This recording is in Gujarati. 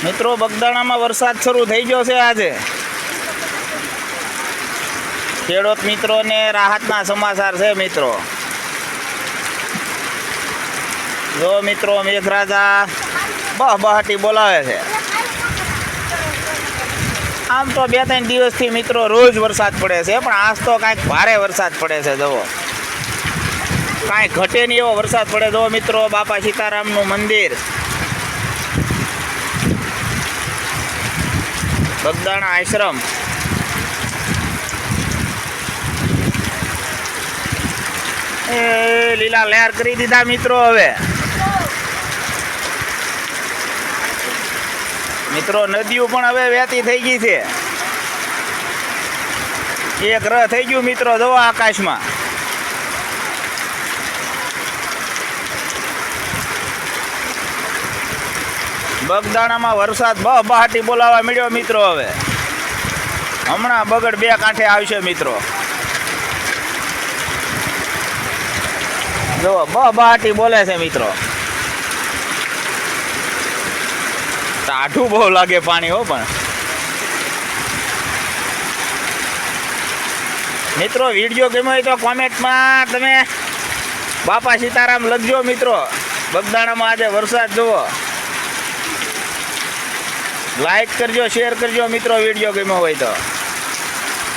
મિત્રો બગદાણામાં વરસાદ શરૂ થઈ ગયો છે આજે. ખેડૂત મિત્રોને રાહતના સમાચાર છે મિત્રો. જો મિત્રો મેઘરાજા બહાટી બોલાવે છે. આમ તો 2-3 દિવસથી મિત્રો રોજ વરસાદ પડે છે, પણ આજ તો કાંઈક ભારે વરસાદ પડે છે. જુઓ કાંઈ ઘટે નહીં એવો વરસાદ પડે. જુઓ મિત્રો બાપા સીતારામનું મંદિર બગદાણા આશ્રમ. એ લીલા લહેર કરી દીધા મિત્રો. હવે મિત્રો નદીઓ પણ હવે વહેતી થઈ ગઈ છે. એક રહ થઈ ગયું મિત્રો. જુઓ આકાશમાં બગદાણામાં વરસાદ બહાટી બોલાવા મળ્યો મિત્રો. હવે હમણાં બગડ 2 કાંઠે આવશે મિત્રો. જુઓ બહાટી બોલે છે મિત્રો. ટાઢું બહુ લાગે પાણી હો. પણ મિત્રો વિડીયો ગમ્યો હોય તો કોમેન્ટમાં તમે બાપા સીતારામ લખજો મિત્રો. બગદાણામાં આજે વરસાદ જુઓ. લાઈક કરજો, શેર કરજો મિત્રો વિડીયો ગમ્યો હોય તો.